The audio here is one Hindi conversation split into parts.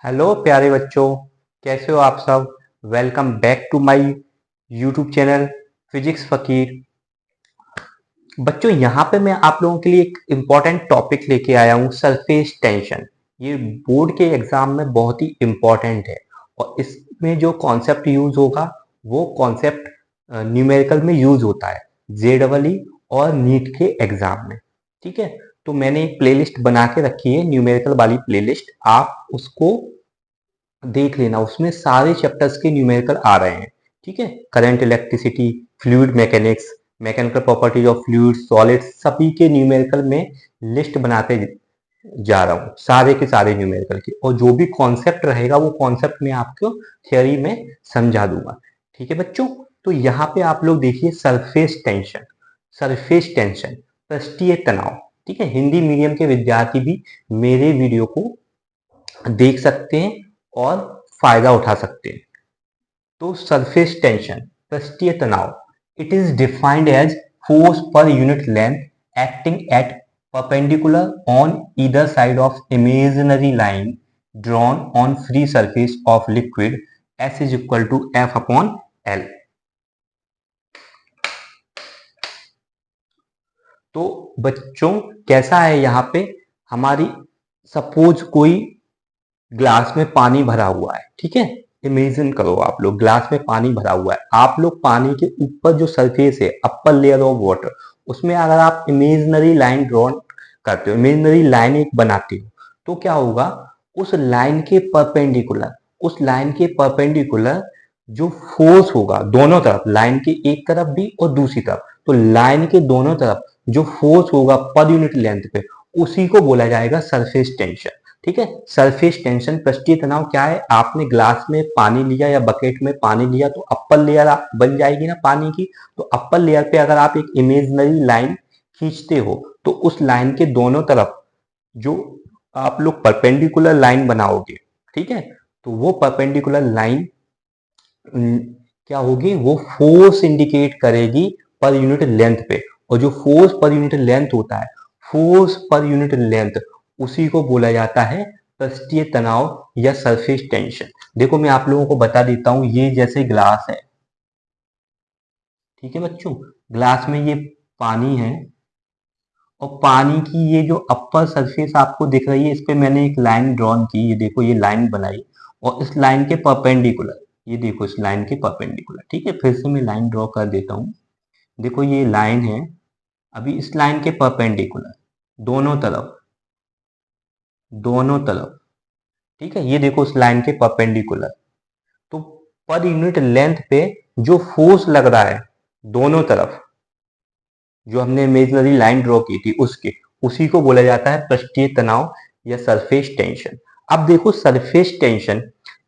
हेलो प्यारे बच्चों, कैसे हो आप सब। Welcome back to my YouTube channel physics फकीर। बच्चों, यहाँ पे मैं आप लोगों के लिए एक इम्पॉर्टेंट टॉपिक लेके आया हूँ, सरफेस टेंशन। ये बोर्ड के एग्जाम में बहुत ही इम्पॉर्टेंट है और इसमें जो कॉन्सेप्ट यूज होगा वो कॉन्सेप्ट न्यूमेरिकल में यूज होता है, JEE और नीट के एग्जाम में। ठीक है, तो मैंने एक प्लेलिस्ट बना के रखी है, न्यूमेरिकल वाली प्लेलिस्ट। आप उसको देख लेना, उसमें सारे चैप्टर्स के न्यूमेरिकल आ रहे हैं। ठीक है, current, electricity, fluid mechanics, mechanical properties of fluid, solid, सभी के न्यूमेरिकल में लिस्ट बनाते जा रहा हूँ, सारे के सारे न्यूमेरिकल के। और जो भी कॉन्सेप्ट रहेगा वो कॉन्सेप्ट मैं आपको थियोरी में समझा दूंगा। ठीक है बच्चों, तो यहाँ पे आप लोग देखिए, सरफेस टेंशन। सरफेस टेंशन, पृष्ठीय तनाव। ठीक है, हिंदी मीडियम के विद्यार्थी भी मेरे वीडियो को देख सकते हैं और फायदा उठा सकते हैं। तो सरफेस टेंशन, पृष्ठीय तनाव, it is defined as force per unit length acting at perpendicular on either side of imaginary line drawn on free surface of liquid S is equal to F upon L। तो बच्चों, कैसा है यहाँ पे, हमारी सपोज कोई ग्लास में पानी भरा हुआ है। ठीक है, इमेजिन करो आप लोग, ग्लास में पानी भरा हुआ है। आप लोग पानी के ऊपर जो सरफेस है, अपर लेयर ऑफ वाटर, उसमें अगर आप इमेजिनरी लाइन ड्रॉ करते हो, इमेजिनरी लाइन एक बनाते हो, तो क्या होगा, उस लाइन के परपेंडिकुलर, उस लाइन के परपेंडिकुलर जो फोर्स होगा दोनों तरफ, लाइन के एक तरफ भी और दूसरी तरफ, तो लाइन के दोनों तरफ जो फोर्स होगा पर यूनिट लेंथ पे, उसी को बोला जाएगा सरफेस टेंशन। ठीक है, सरफेस टेंशन, पृष्ठीय तनाव क्या है, आपने ग्लास में पानी लिया या बकेट में पानी लिया तो अपर लेयर बन जाएगी ना पानी की। तो अपर लेयर पे अगर आप एक इमेजिनरी लाइन खींचते हो तो उस लाइन के दोनों तरफ जो आप लोग परपेंडिकुलर लाइन बनाओगे, ठीक है, तो वो परपेंडिकुलर लाइन क्या होगी, वो फोर्स इंडिकेट करेगी पर यूनिट लेंथ पे। और जो फोर्स पर यूनिट लेंथ होता है, फोर्स पर यूनिट लेंथ, उसी को बोला जाता है पृष्ठीय तनाव या सरफेस टेंशन। देखो मैं आप लोगों को बता देता हूं, ये जैसे ग्लास है। ठीक है बच्चों, ग्लास में ये पानी है और पानी की ये जो अपर सरफेस आपको दिख रही है, इस पे मैंने एक लाइन ड्रॉन की, ये देखो ये लाइन बनाई और इस लाइन के परपेंडिकुलर, ये देखो इस लाइन के परपेंडिकुलर। ठीक है, फिर से मैं लाइन ड्रॉ कर देता हूँ। देखो ये लाइन है, अभी इस लाइन के परपेंडिकुलर दोनों तरफ, दोनों तरफ, ठीक है, ये देखो इस लाइन के परपेंडिकुलर, तो पर यूनिट लेंथ पे जो फोर्स लग रहा है दोनों तरफ, जो हमने इमेजिनरी लाइन ड्रॉ की थी उसके, उसी को बोला जाता है पृष्ठीय तनाव या सरफेस टेंशन। अब देखो सरफेस टेंशन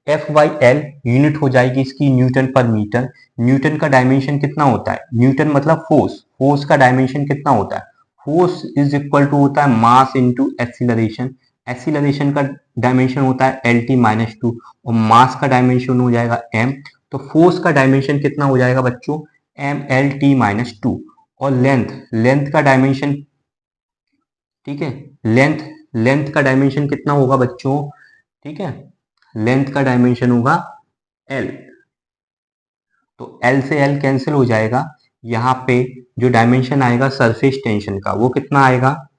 F/L यूनिट हो जाएगी इसकी न्यूटन पर मीटर। न्यूटन का डायमेंशन कितना होता है, न्यूटन मतलब फोर्स, फोर्स का डायमेंशन कितना होता है, फोर्स इज इक्वल टू होता है मास इंटू एक्सीलरेशन। एक्सीलरेशन का डायमेंशन होता है LT-2 और मास का डायमेंशन हो जाएगा m। तो फोर्स का डायमेंशन कितना हो जाएगा बच्चों, MLT-2। और लेंथ, लेंथ का डायमेंशन, ठीक है, लेंथ, लेंथ का डायमेंशन कितना होगा बच्चों, ठीक है, लेंथ का डायमेंशन होगा L। तो L से L कैंसिल हो जाएगा, यहाँ पे जो डायमेंशन आएगा सरफेस टेंशन का वो कितना आएगा,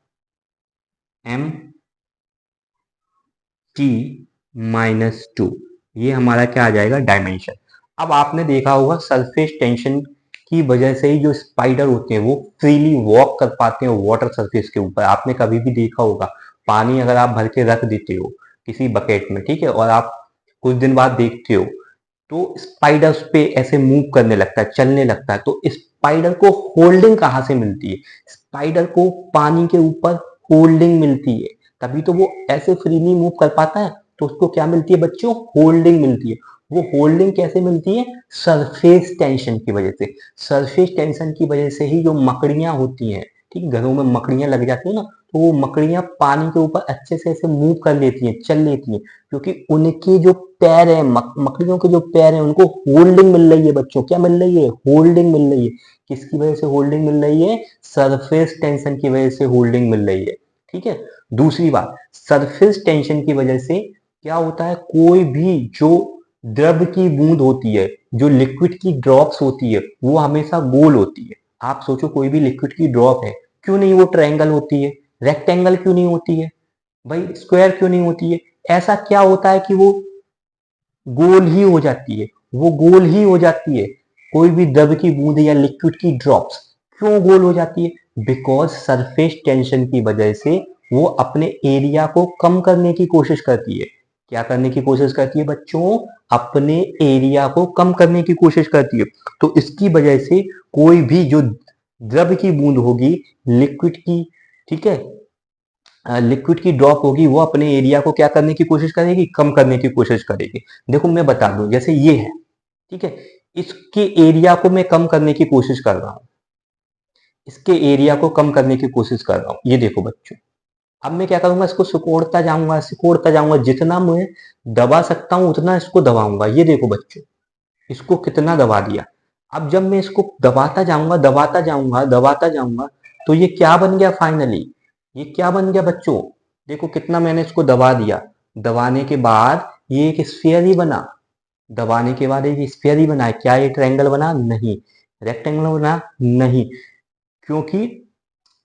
MT-2। ये हमारा क्या आ जाएगा, डायमेंशन। अब आपने देखा होगा सरफेस टेंशन की वजह से ही जो स्पाइडर होते हैं वो फ्रीली वॉक कर पाते हैं वाटर सरफेस के ऊपर। आपने कभी भी देखा होगा, पानी अगर आप भर के रख देते हो किसी बकेट में, ठीक है, और आप कुछ दिन बाद देखते हो तो स्पाइडर उस पे ऐसे मूव करने लगता है, चलने लगता है। तो स्पाइडर को होल्डिंग कहाँ से मिलती है, स्पाइडर को पानी के ऊपर होल्डिंग मिलती है, तभी तो वो ऐसे फ्रीली मूव कर पाता है। तो उसको क्या मिलती है बच्चों, होल्डिंग मिलती है। वो होल्डिंग कैसे मिलती है, सरफेस टेंशन की वजह से। सरफेस टेंशन की वजह से ही जो मकड़ियां होती हैं, ठीक, घरों में मकड़ियां लग जाती है ना, तो वो मकड़ियां पानी के ऊपर अच्छे से ऐसे मूव कर लेती हैं, चल लेती हैं, क्योंकि उनके जो पैर है, मकड़ियों के जो पैर है, उनको होल्डिंग मिल रही है बच्चों। क्या मिल रही है, होल्डिंग मिल रही है। किसकी वजह से होल्डिंग मिल रही है, सरफेस टेंशन की वजह से होल्डिंग मिल रही है। ठीक है, दूसरी बात, सरफेस टेंशन की वजह से क्या होता है, कोई भी जो द्रव की बूंद होती है, जो लिक्विड की ड्रॉप्स होती है, वो हमेशा गोल होती है। आप सोचो कोई भी लिक्विड की ड्रॉप है, क्यों नहीं वो ट्रायंगल होती है, रेक्टेंगल क्यों नहीं होती है भाई, स्क्वायर क्यों नहीं होती है? ऐसा क्या होता है कि वो गोल ही हो जाती है, वो गोल ही हो जाती है। कोई भी द्रव की बूंद या लिक्विड की ड्रॉप्स क्यों गोल हो जाती है? बिकॉज सरफेस टेंशन की वजह से वो अपने एरिया को कम करने की कोशिश करती है। क्या करने की कोशिश करती है बच्चों? अपने एरिया को कम करने की कोशिश करती है। तो इसकी वजह से कोई भी जो द्रव की बूंद होगी, लिक्विड की, ठीक है, लिक्विड की ड्रॉप होगी, वो अपने एरिया को क्या करने की कोशिश करेगी? कम करने की कोशिश करेगी। देखो मैं बता दूं, जैसे ये है, ठीक है, इसके एरिया को मैं कम करने की कोशिश कर रहा हूं, इसके एरिया को कम करने की कोशिश कर रहा हूं। ये देखो बच्चों, अब मैं क्या करूंगा, इसको सिकोड़ता जाऊंगा, जितना मैं दबा सकता हूं उतना इसको दबाऊंगा। ये देखो बच्चों, इसको कितना दबा दिया। अब जब मैं इसको दबाता जाऊंगा, तो ये क्या बन गया फाइनली? ये क्या बन गया बच्चों? देखो कितना मैंने इसको दबा दिया। दबाने के बाद ये एक स्फीयर ही बना। दबाने के बाद एक स्फीयर ही बना है। क्या ये ट्रायंगल बना? नहीं। रेक्टेंगल बना? नहीं। क्योंकि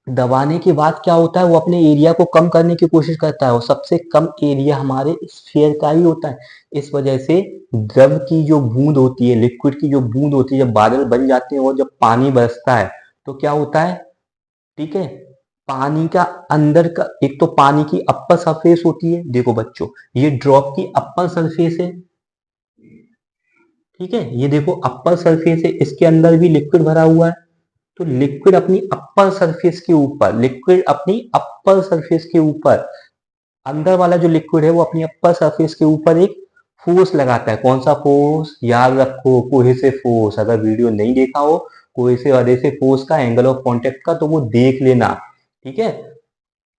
दबाने के बाद क्या होता है, वो अपने एरिया को कम करने की कोशिश करता है, और सबसे कम एरिया हमारे स्फीयर का ही होता है। इस वजह से द्रव की जो बूंद होती है, लिक्विड की जो बूंद होती है, जब बादल बन जाते हैं और जब पानी बरसता है, तो क्या होता है, ठीक है, पानी का अंदर का, एक तो पानी की अप्पर सरफेस होती है, देखो बच्चों ये ड्रॉप की अप्पर सरफेस है, ठीक है, ये देखो अप्पर सरफेस है, इसके अंदर भी लिक्विड भरा हुआ है। तो लिक्विड अपनी अप्पर सरफेस के ऊपर, अंदर वाला जो लिक्विड है वो अपनी अप्पर सरफेस के ऊपर एक फोर्स लगाता है। कौन सा फोर्स? याद रखो, कोहेसिव फोर्स। अगर वीडियो नहीं देखा हो कोहेसिव अधेसिव फोर्स का, एंगल ऑफ कांटेक्ट का, तो वो देख लेना, ठीक है,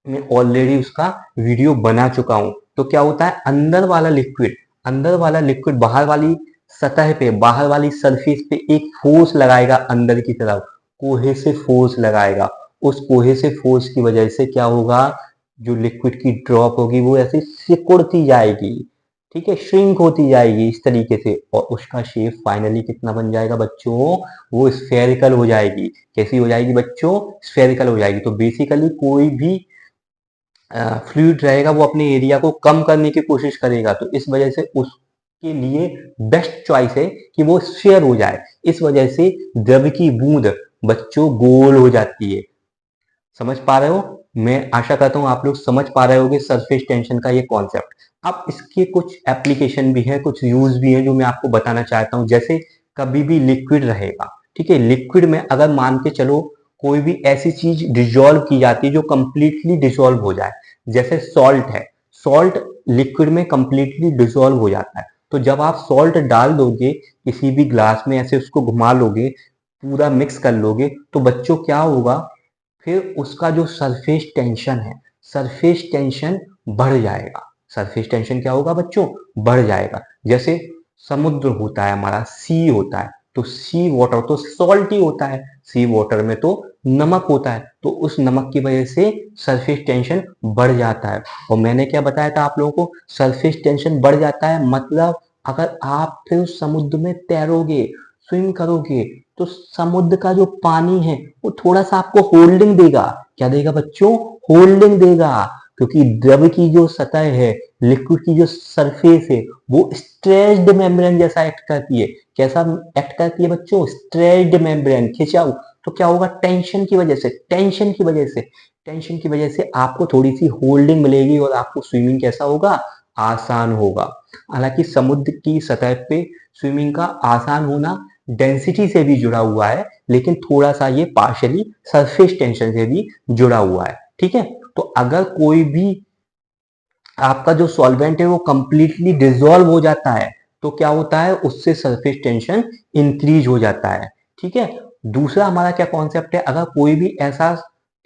मैं ऑलरेडी उसका वीडियो बना चुका हूं। तो क्या होता है, अंदर वाला लिक्विड बाहर वाली सतह पे, बाहर वाली सरफेस पे एक फोर्स लगाएगा, अंदर की तरफ कोहेसिव फोर्स लगाएगा। उस कोहेसिव फोर्स की वजह से क्या होगा, जो लिक्विड की ड्रॉप होगी वो ऐसे सिकुड़ती जाएगी, ठीक है, श्रिंक होती जाएगी इस तरीके से, और उसका शेप फाइनली कितना बन जाएगा बच्चों? वो स्फेरिकल हो जाएगी। कैसी हो जाएगी बच्चों? स्फेरिकल हो जाएगी। तो बेसिकली कोई भी फ्लूइड रहेगा वो अपने एरिया को कम करने की कोशिश करेगा, तो इस वजह से उसके लिए बेस्ट चॉइस है कि वो स्फीयर हो जाए। इस वजह से द्रव की बूंद बच्चों गोल हो जाती है। समझ पा रहे हो? मैं आशा करता हूं आप लोग समझ पा रहे होगे सरफेस टेंशन का ये कॉन्सेप्ट। अब इसके कुछ एप्लीकेशन भी है, कुछ यूज भी है जो मैं आपको बताना चाहता हूं। जैसे कभी भी लिक्विड रहेगा, ठीक है, लिक्विड में अगर मान के चलो कोई भी ऐसी चीज डिसॉल्व की जाती है जो कंप्लीटली डिसॉल्व हो जाए, जैसे सॉल्ट है, सॉल्ट लिक्विड में कंप्लीटली डिसॉल्व हो जाता है। तो जब आप सॉल्ट डाल दोगे किसी भी ग्लास में, ऐसे उसको घुमा लोगे, पूरा मिक्स कर लोगे, तो बच्चों क्या होगा, फिर उसका जो सरफेस टेंशन है, सरफेस टेंशन बढ़ जाएगा। सरफेस टेंशन क्या होगा बच्चों? बढ़ जाएगा। जैसे समुद्र होता है हमारा, सी होता है, तो सी वाटर तो सॉल्टी होता है, सी वाटर में तो नमक होता है, तो उस नमक की वजह से सरफेस टेंशन बढ़ जाता है। और मैंने क्या बताया था आप लोगों को, सरफेस टेंशन बढ़ जाता है मतलब अगर आप फिर उस समुद्र में तैरोगे, स्विम करोगे, तो समुद्र का जो पानी है वो थोड़ा सा आपको होल्डिंग देगा। क्या देगा बच्चों? होल्डिंग देगा। क्योंकि द्रव की जो सतह है, लिक्विड की जो सरफेस है, वो स्ट्रेच्ड मेम्ब्रेन जैसा एक्ट करती है। कैसा एक्ट करती है बच्चों? स्ट्रेच्ड मेम्ब्रेन, खिंचाव। तो क्या होगा, टेंशन की वजह से आपको थोड़ी सी होल्डिंग मिलेगी और आपको स्विमिंग कैसा होगा, आसान होगा। हालांकि समुद्र की सतह पे स्विमिंग का आसान होना डेंसिटी से भी जुड़ा हुआ है, लेकिन थोड़ा सा ये पार्शियली सरफेस टेंशन से भी जुड़ा हुआ है, ठीक है। तो अगर कोई भी आपका जो सॉल्वेंट है वो कंप्लीटली डिसॉल्व हो जाता है, तो क्या होता है, उससे सरफेस टेंशन इंक्रीज हो जाता है, ठीक है। दूसरा हमारा क्या कॉन्सेप्ट है, अगर कोई भी ऐसा,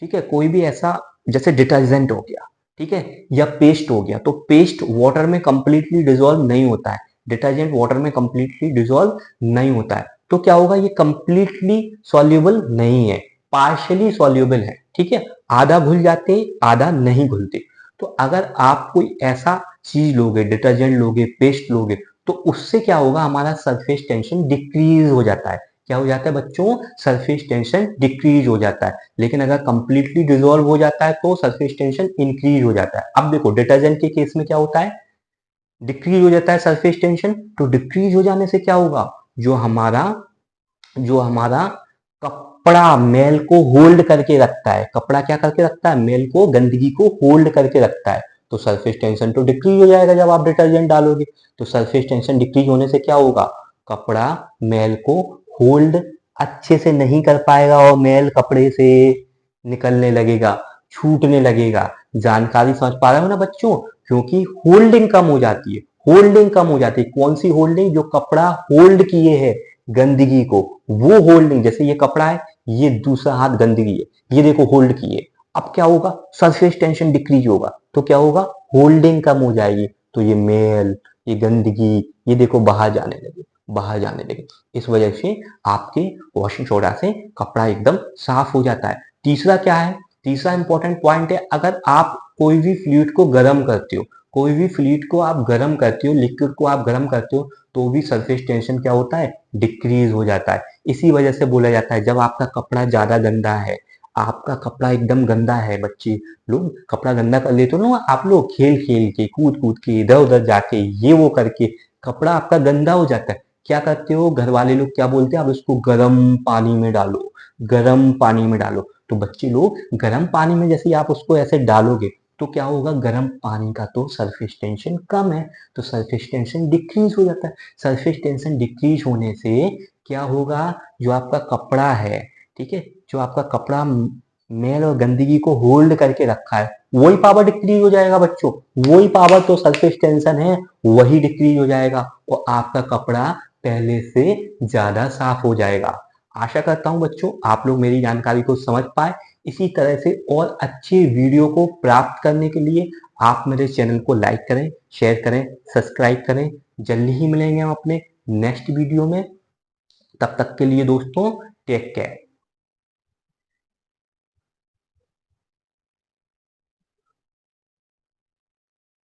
ठीक है, कोई भी ऐसा जैसे डिटर्जेंट हो गया, ठीक है, या पेस्ट हो गया, तो पेस्ट वाटर में कंप्लीटली डिसॉल्व नहीं होता है, डिटर्जेंट वाटर में कंप्लीटली डिसॉल्व नहीं होता है, तो क्या होगा, ये कंप्लीटली सॉल्युबल नहीं है, पार्शियली सॉल्युबल है, ठीक है, आधा घुल जाते, आधा नहीं घुलते। तो अगर आप कोई ऐसा चीज लोगे, डिटर्जेंट लोगे, पेस्ट लोगे, तो उससे क्या होगा, हमारा सरफेस टेंशन डिक्रीज हो जाता है। क्या हो जाता है बच्चों, सरफेस टेंशन डिक्रीज हो जाता है। लेकिन अगर कंप्लीटली डिजोल्व हो जाता है तो सरफेस टेंशन इंक्रीज हो जाता है। अब देखो डिटर्जेंट के केस में क्या होता है, डिक्रीज हो जाता है सरफेस टेंशन। तो डिक्रीज हो जाने से क्या होगा, जो हमारा कपड़ा मेल को होल्ड करके रखता है, कपड़ा क्या करके रखता है, मेल को, गंदगी को होल्ड करके रखता है। तो सरफेस टेंशन तो डिक्रीज हो जाएगा जब आप डिटर्जेंट डालोगे। तो सरफेस टेंशन डिक्रीज होने से क्या होगा, कपड़ा मेल को होल्ड अच्छे से नहीं कर पाएगा और मेल कपड़े से निकलने लगेगा, छूटने लगेगा। जानकारी समझ पा रहे हो ना बच्चों, क्योंकि होल्डिंग कम हो जाती है। होल्डिंग कम हो जाती है, कौन सी होल्डिंग, जो कपड़ा होल्ड किए है गंदगी को, वो होल्डिंग। जैसे ये कपड़ा है, ये दूसरा हाथ गंदगी है, ये देखो होल्ड किए। अब क्या होगा, सरफेस टेंशन डिक्रीज होगा तो क्या होगा, होल्डिंग कम हो जाएगी। तो ये मेल, ये गंदगी, ये देखो बाहर जाने लगे, बाहर जाने लगे। इस वजह से आपके वॉशिंग सोडा से कपड़ा एकदम साफ हो जाता है। तीसरा क्या है, तीसरा इंपॉर्टेंट पॉइंट है, अगर आप कोई भी फ्लूइड को गर्म करते हो, कोई भी फ्लूइड को आप गर्म करते हो, लिक्विड को आप गर्म करते हो, तो भी सरफेस टेंशन क्या होता है, डिक्रीज हो जाता है। इसी वजह से बोला जाता है, जब आपका कपड़ा ज्यादा गंदा है, आपका कपड़ा एकदम गंदा है, बच्चे लोग कपड़ा गंदा कर लेते हो ना, आप लोग खेल खेल के, कूद कूद के, इधर उधर जाके, ये वो करके कपड़ा आपका गंदा हो जाता है। क्या करते हो, घर वाले लोग क्या बोलते हैं, अब इसको गर्म पानी में डालो, गर्म पानी में डालो। तो बच्चे लोग गर्म पानी में जैसे ही आप उसको ऐसे डालोगे, तो क्या होगा, गर्म पानी का तो सरफेस टेंशन कम है, तो सरफेस टेंशन डिक्रीज हो जाता है। सरफेस टेंशन डिक्रीज होने से क्या होगा, जो आपका कपड़ा है, ठीक है, जो आपका कपड़ा मैल और गंदगी को होल्ड करके रखा है, वही पावर डिक्रीज हो जाएगा बच्चों। वही पावर तो सरफेस टेंशन है, वही डिक्रीज हो जाएगा और आपका कपड़ा पहले से ज्यादा साफ हो जाएगा। आशा करता हूं बच्चों आप लोग मेरी जानकारी को समझ पाए। इसी तरह से और अच्छे वीडियो को प्राप्त करने के लिए आप मेरे चैनल को लाइक करें, शेयर करें, सब्सक्राइब करें। जल्दी ही मिलेंगे हम अपने नेक्स्ट वीडियो में। तब तक के लिए दोस्तों, टेक केयर।